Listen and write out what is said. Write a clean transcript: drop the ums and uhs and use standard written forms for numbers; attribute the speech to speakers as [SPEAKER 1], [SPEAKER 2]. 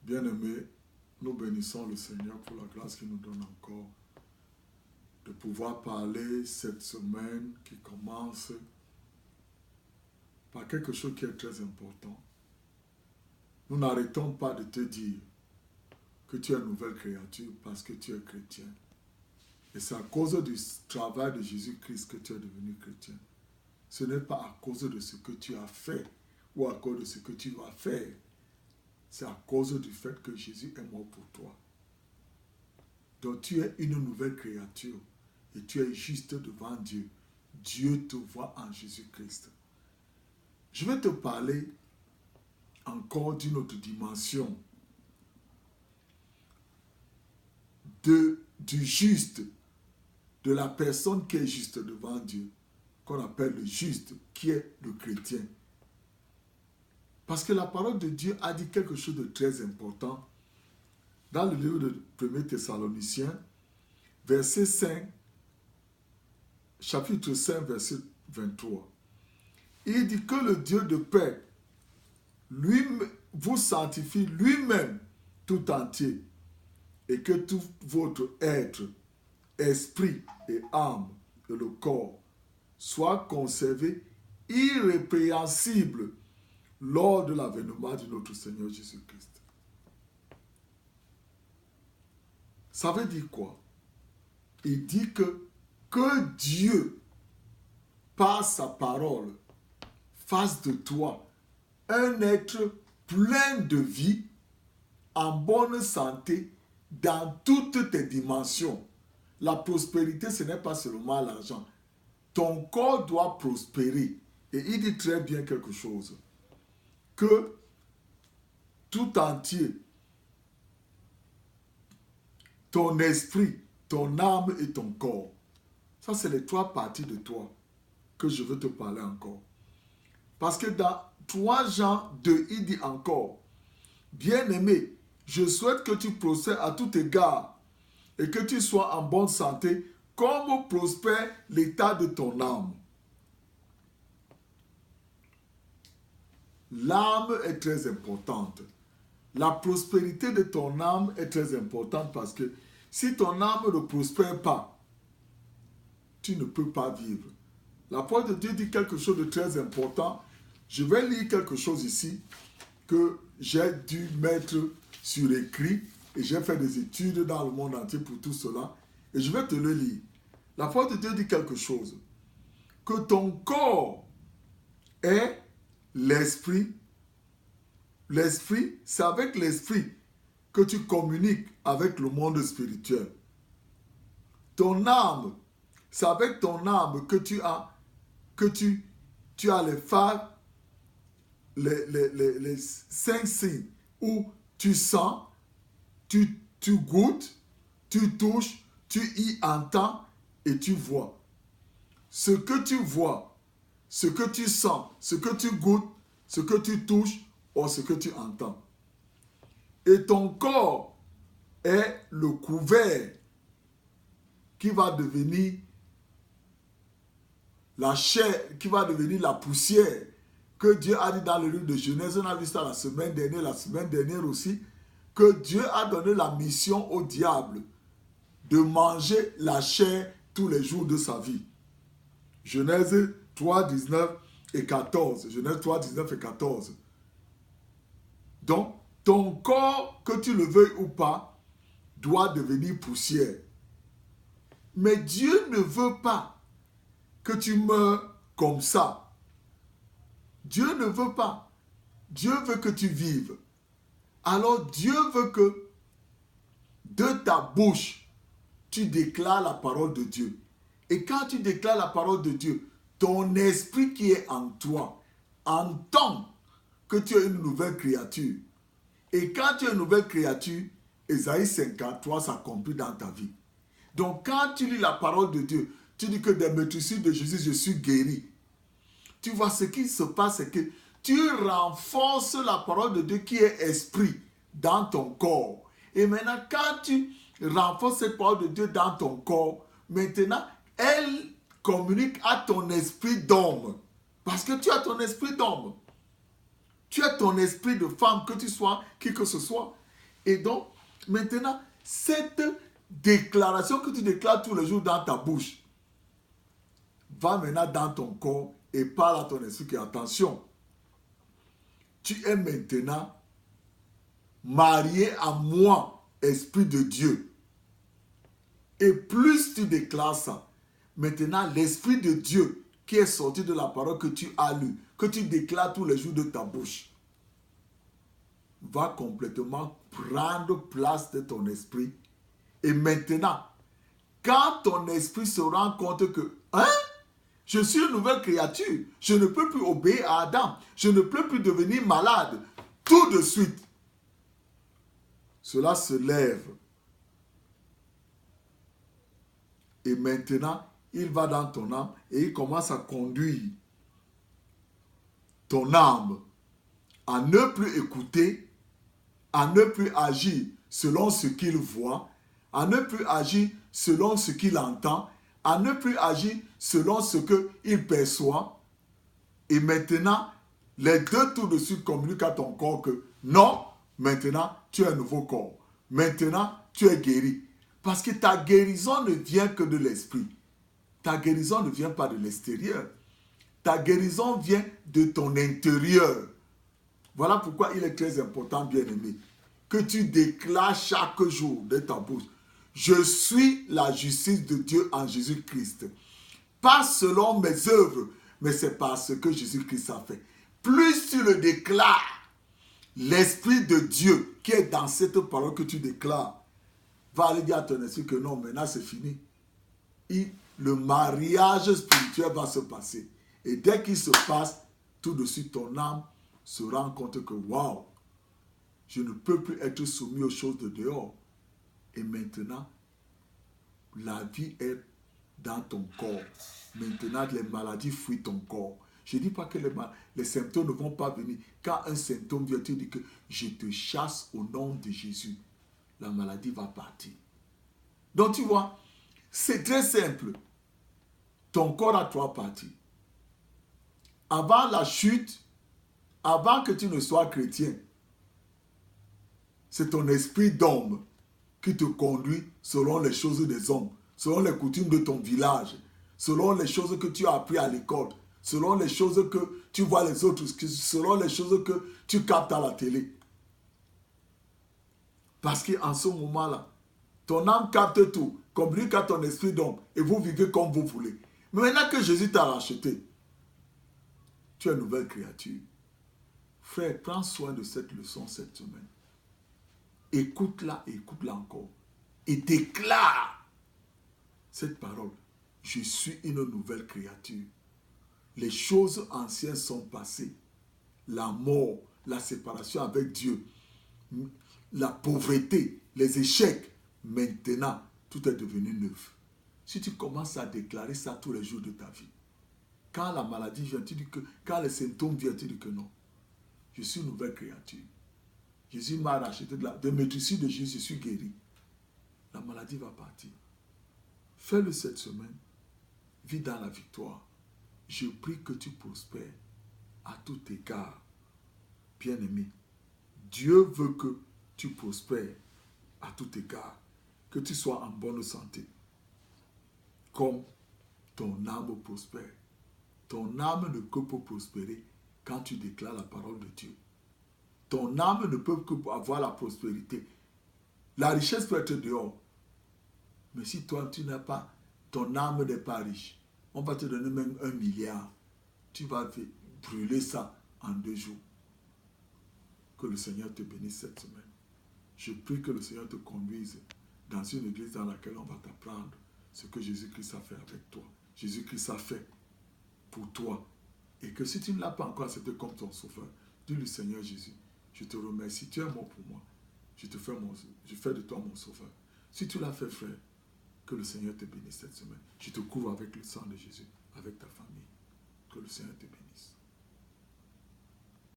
[SPEAKER 1] Bien-aimés, nous bénissons le Seigneur pour la grâce qu'il nous donne encore de pouvoir parler cette semaine qui commence par quelque chose qui est très important. Nous n'arrêtons pas de te dire que tu es une nouvelle créature parce que tu es chrétien. Et c'est à cause du travail de Jésus-Christ que tu es devenu chrétien. Ce n'est pas à cause de ce que tu as fait ou à cause de ce que tu vas faire. C'est à cause du fait que Jésus est mort pour toi. Donc tu es une nouvelle créature et tu es juste devant Dieu. Dieu te voit en Jésus-Christ. Je vais te parler encore d'une autre dimension du juste, de la personne qui est juste devant Dieu, qu'on appelle le juste, qui est le chrétien. Parce que la parole de Dieu a dit quelque chose de très important dans le livre de 1 Thessaloniciens, verset 5, chapitre 5, verset 23. Il dit que le Dieu de paix lui vous sanctifie lui-même tout entier et que tout votre être, esprit et âme et le corps soient conservés irrépréhensibles lors de l'avènement de notre Seigneur Jésus-Christ. Ça veut dire quoi? Il dit que Dieu, par sa parole, fasse de toi un être plein de vie, en bonne santé, dans toutes tes dimensions. La prospérité, ce n'est pas seulement l'argent. Ton corps doit prospérer. Et il dit très bien quelque chose. Que tout entier, ton esprit, ton âme et ton corps, ça c'est les trois parties de toi que je veux te parler encore. Parce que dans 3 Jean 2, il dit encore, bien-aimé, je souhaite que tu prospères à tout égard et que tu sois en bonne santé comme prospère l'état de ton âme. L'âme est très importante. La prospérité de ton âme est très importante parce que si ton âme ne prospère pas, tu ne peux pas vivre. La parole de Dieu dit quelque chose de très important. Je vais lire quelque chose ici que j'ai dû mettre sur écrit et j'ai fait des études dans le monde entier pour tout cela et je vais te le lire. La parole de Dieu dit quelque chose. Que ton corps est l'esprit. L'esprit, c'est avec l'esprit que tu communiques avec le monde spirituel. Ton âme, c'est avec ton âme que tu as les phares, les 5 signes où tu sens, tu goûtes, tu touches, tu y entends et tu vois. Ce que tu vois, ce que tu sens, ce que tu goûtes, ce que tu touches ou ce que tu entends. Et ton corps est le couvert qui va devenir la chair, qui va devenir la poussière que Dieu a dit dans le livre de Genèse. On a vu ça la semaine dernière aussi, que Dieu a donné la mission au diable de manger la chair tous les jours de sa vie. Genèse 3, 19 et 14. Genèse 3, 19 et 14. Donc, ton corps, que tu le veuilles ou pas, doit devenir poussière. Mais Dieu ne veut pas que tu meurs comme ça. Dieu ne veut pas. Dieu veut que tu vives. Alors Dieu veut que de ta bouche, tu déclares la parole de Dieu. Et quand tu déclares la parole de Dieu, ton esprit qui est en toi entend que tu es une nouvelle créature. Et quand tu es une nouvelle créature, Ésaïe 53 s'accomplit dans ta vie. Donc quand tu lis la parole de Dieu, tu dis que des meurtrissures de Jésus, je suis guéri. Tu vois, ce qui se passe, c'est que tu renforces la parole de Dieu qui est esprit dans ton corps. Et maintenant, quand tu renforces cette parole de Dieu dans ton corps, maintenant, elle communique à ton esprit d'homme. Parce que tu as ton esprit d'homme. Tu as ton esprit de femme, que tu sois qui que ce soit. Et donc, maintenant, cette déclaration que tu déclares tous les jours dans ta bouche va maintenant dans ton corps et parle à ton esprit que, attention, tu es maintenant marié à moi, Esprit de Dieu. Et plus tu déclares ça, maintenant l'Esprit de Dieu qui est sorti de la parole que tu as lue, que tu déclares tous les jours de ta bouche, va complètement prendre place de ton esprit. Et maintenant, quand ton esprit se rend compte que, je suis une nouvelle créature, je ne peux plus obéir à Adam, je ne peux plus devenir malade, tout de suite, cela se lève. Et maintenant, il va dans ton âme et il commence à conduire ton âme à ne plus écouter, à ne plus agir selon ce qu'il voit, à ne plus agir selon ce qu'il entend, à ne plus agir selon ce qu'il perçoit. Et maintenant, les deux tout de suite communiquent à ton corps que non, maintenant, tu es un nouveau corps. Maintenant, tu es guéri. Parce que ta guérison ne vient que de l'esprit. Ta guérison ne vient pas de l'extérieur. Ta guérison vient de ton intérieur. Voilà pourquoi il est très important, bien-aimé, que tu déclares chaque jour de ta bouche: je suis la justice de Dieu en Jésus-Christ. Pas selon mes œuvres, mais c'est parce que Jésus-Christ a fait. Plus tu le déclares, l'Esprit de Dieu qui est dans cette parole que tu déclares va aller dire à ton esprit que non, maintenant c'est fini. Le mariage spirituel va se passer. Et dès qu'il se passe, tout de suite ton âme se rend compte que waouh, je ne peux plus être soumis aux choses de dehors. Et maintenant, la vie est dans ton corps. Maintenant, les maladies fuient ton corps. Je ne dis pas que les symptômes ne vont pas venir. Quand un symptôme vient, tu dis que je te chasse au nom de Jésus. La maladie va partir. Donc tu vois, c'est très simple. Ton corps a trois parties. Avant la chute, avant que tu ne sois chrétien, c'est ton esprit d'homme qui te conduit selon les choses des hommes, selon les coutumes de ton village, selon les choses que tu as appris à l'école, selon les choses que tu vois les autres, selon les choses que tu captes à la télé. Parce qu'en ce moment-là, ton âme capte tout, communique à ton esprit d'homme, et vous vivez comme vous voulez. Mais maintenant que Jésus t'a racheté, tu es une nouvelle créature. Frère, prends soin de cette leçon cette semaine. Écoute-la et écoute-la encore. Et déclare cette parole. Je suis une nouvelle créature. Les choses anciennes sont passées. La mort, la séparation avec Dieu, la pauvreté, les échecs. Maintenant, tout est devenu neuf. Si tu commences à déclarer ça tous les jours de ta vie, quand la maladie vient, tu dis que, quand les symptômes viennent, tu dis que non. Je suis une nouvelle créature. Jésus m'a racheté de mes soucis de Jésus, je suis guéri. La maladie va partir. Fais-le cette semaine. Vis dans la victoire. Je prie que tu prospères à tout égard. Bien-aimé, Dieu veut que tu prospères à tout égard. Que tu sois en bonne santé. Comme ton âme prospère. Ton âme ne peut pas prospérer quand tu déclares la parole de Dieu. Ton âme ne peut que avoir la prospérité. La richesse peut être dehors. Mais si toi, tu n'as pas, ton âme n'est pas riche, on va te donner même 1 milliard. Tu vas brûler ça en 2 jours. Que le Seigneur te bénisse cette semaine. Je prie que le Seigneur te conduise dans une église dans laquelle on va t'apprendre ce que Jésus-Christ a fait avec toi. Jésus-Christ a fait pour toi. Et que si tu ne l'as pas encore accepté comme ton sauveur, dis-lui: Seigneur Jésus, je te remercie, tu es mort pour moi. Je fais de toi mon sauveur. Si tu l'as fait, frère, que le Seigneur te bénisse cette semaine. Je te couvre avec le sang de Jésus, avec ta famille. Que le Seigneur te bénisse.